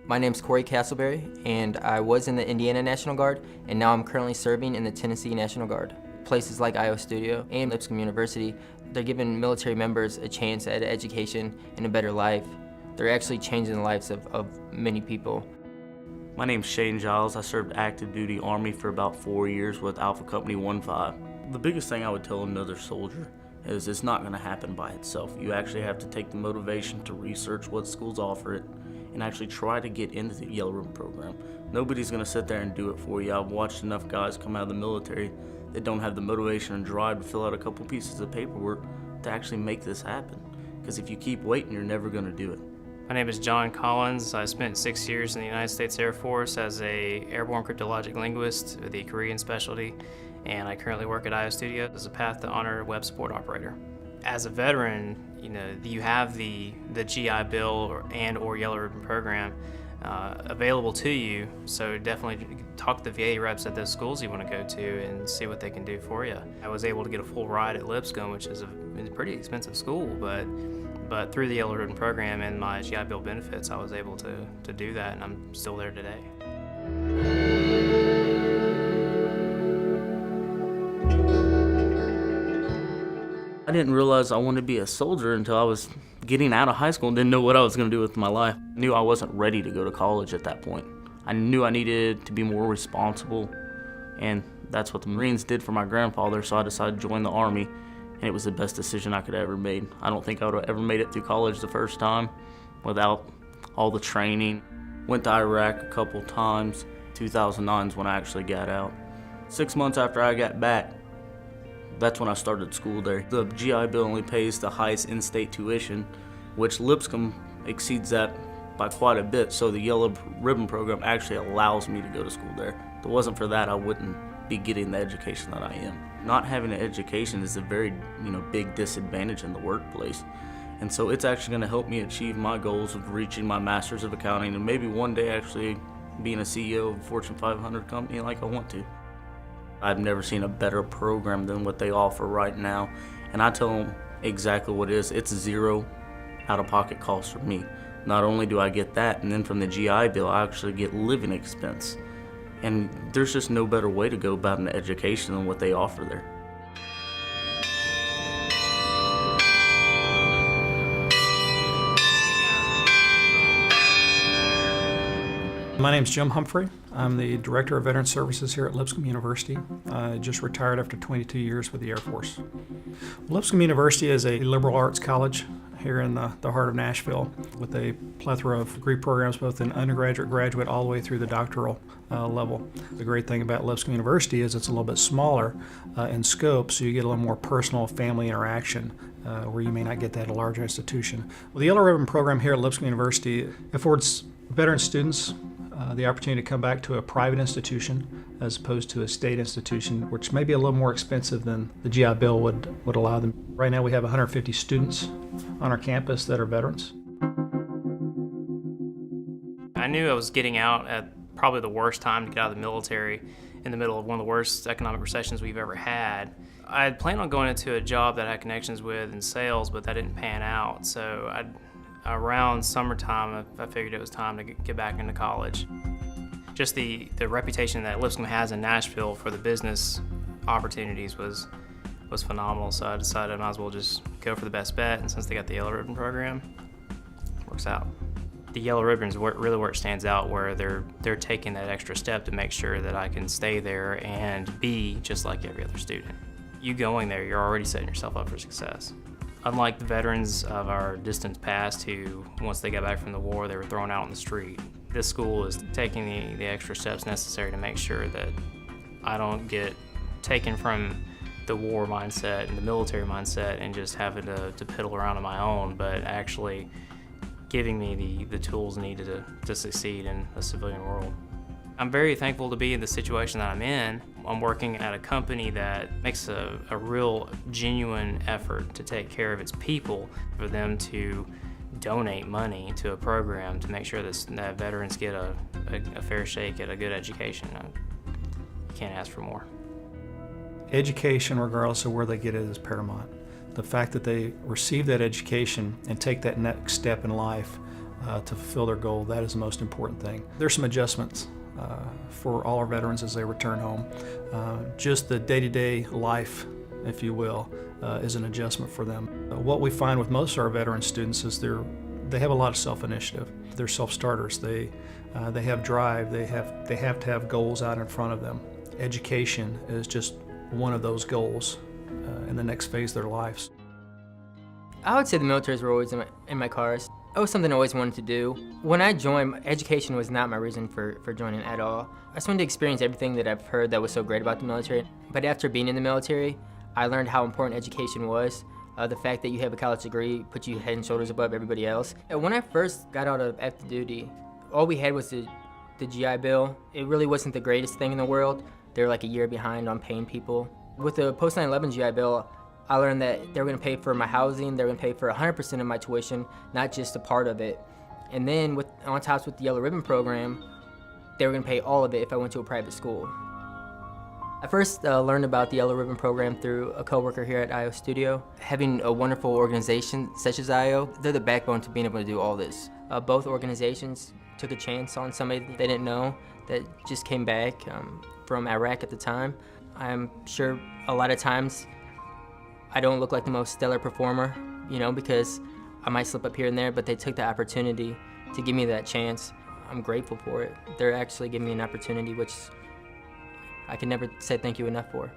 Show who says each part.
Speaker 1: My name's Corey Castleberry, and I was in the Indiana National Guard, and now I'm currently serving in the Tennessee National Guard. Places like Iowa Studio and Lipscomb University, they're giving military members a chance at an education and a better life. They're actually changing the lives of many people.
Speaker 2: My name's Shane Giles. I served active duty Army for about 4 years with Alpha Company 1-5. The biggest thing I would tell another soldier is it's not going to happen by itself. You actually have to take the motivation to research what schools offer it and actually try to get into the Yellow Ribbon program. Nobody's going to sit there and do it for you. I've watched enough guys come out of the military that don't have the motivation and drive to fill out a couple pieces of paperwork to actually make this happen. Because if you keep waiting, you're never going to do it.
Speaker 3: My name is John Collins. I spent 6 years in the United States Air Force as an airborne cryptologic linguist with the Korean specialty, and I currently work at Iowa Studio as a Path to Honor web support operator. As a veteran, you have the GI Bill or Yellow Ribbon program available to you, so definitely talk to the VA reps at those schools you want to go to and see what they can do for you. I was able to get a full ride at Lipscomb, which is a pretty expensive school, but through the Yellow Ribbon program and my GI Bill benefits, I was able to do that, and I'm still there today.
Speaker 2: I didn't realize I wanted to be a soldier until I was getting out of high school and didn't know what I was going to do with my life. I knew I wasn't ready to go to college at that point. I knew I needed to be more responsible, and that's what the Marines did for my grandfather, so I decided to join the Army, and it was the best decision I could have ever made. I don't think I would have ever made it through college the first time without all the training. Went to Iraq a couple times. 2009 is when I actually got out. 6 months after I got back, that's when I started school there. The GI Bill only pays the highest in-state tuition, which Lipscomb exceeds that by quite a bit, so the Yellow Ribbon program actually allows me to go to school there. If it wasn't for that, I wouldn't be getting the education that I am. Not having an education is a very big disadvantage in the workplace, and so it's actually going to help me achieve my goals of reaching my Master's of Accounting and maybe one day actually being a CEO of a Fortune 500 company like I want to. I've never seen a better program than what they offer right now, and I tell them exactly what it is. It's zero out-of-pocket costs for me. Not only do I get that, and then from the GI Bill, I actually get living expense. And there's just no better way to go about an education than what they offer there.
Speaker 4: My name's Jim Humphrey. I'm the Director of Veteran Services here at Lipscomb University. I just retired after 22 years with the Air Force. Lipscomb University is a liberal arts college here in the heart of Nashville with a plethora of degree programs both in undergraduate, graduate, all the way through the doctoral level. The great thing about Lipscomb University is it's a little bit smaller in scope, so you get a little more personal family interaction where you may not get that at a larger institution. Well, the Yellow Ribbon program here at Lipscomb University affords veteran students the opportunity to come back to a private institution as opposed to a state institution, which may be a little more expensive than the GI Bill would allow them. Right now we have 150 students on our campus that are veterans.
Speaker 3: I knew I was getting out at probably the worst time to get out of the military, in the middle of one of the worst economic recessions we've ever had. I had planned on going into a job that I had connections with in sales, but that didn't pan out, so around summertime, I figured it was time to get back into college. Just the reputation that Lipscomb has in Nashville for the business opportunities was phenomenal, so I decided I might as well just go for the best bet, and since they got the Yellow Ribbon program, it works out. The Yellow Ribbon is really where it stands out, where they're taking that extra step to make sure that I can stay there and be just like every other student. You going there, you're already setting yourself up for success. Unlike the veterans of our distant past who, once they got back from the war, they were thrown out on the street, this school is taking the extra steps necessary to make sure that I don't get taken from the war mindset and the military mindset and just having to piddle around on my own, but actually giving me the tools needed to succeed in a civilian world. I'm very thankful to be in the situation that I'm in. I'm working at a company that makes a real genuine effort to take care of its people, for them to donate money to a program to make sure that veterans get a fair shake at a good education. You can't ask for more.
Speaker 4: Education, regardless of where they get it, is paramount. The fact that they receive that education and take that next step in life to fulfill their goal. That is the most important thing. There's some adjustments for all our veterans as they return home. Just the day-to-day life, if you will, is an adjustment for them. What we find with most of our veteran students is they have a lot of self-initiative. They're self-starters. They have drive. They have to have goals out in front of them. Education is just one of those goals in the next phase of their lives.
Speaker 1: I would say the militaries were always in my cars. It was something I always wanted to do. When I joined, education was not my reason for joining at all. I just wanted to experience everything that I've heard that was so great about the military. But after being in the military, I learned how important education was. The fact that you have a college degree puts you head and shoulders above everybody else. When I first got out of active duty, all we had was the GI Bill. It really wasn't the greatest thing in the world. They were like a year behind on paying people. With the post 9/11 GI Bill, I learned that they were going to pay for my housing, they were going to pay for 100% of my tuition, not just a part of it. And then on top with the Yellow Ribbon program, they were going to pay all of it if I went to a private school. I first learned about the Yellow Ribbon program through a coworker here at IO Studio. Having a wonderful organization such as IO, they're the backbone to being able to do all this. Both organizations took a chance on somebody that they didn't know that just came back from Iraq at the time. I'm sure a lot of times I don't look like the most stellar performer, because I might slip up here and there, but they took the opportunity to give me that chance. I'm grateful for it. They're actually giving me an opportunity which I can never say thank you enough for.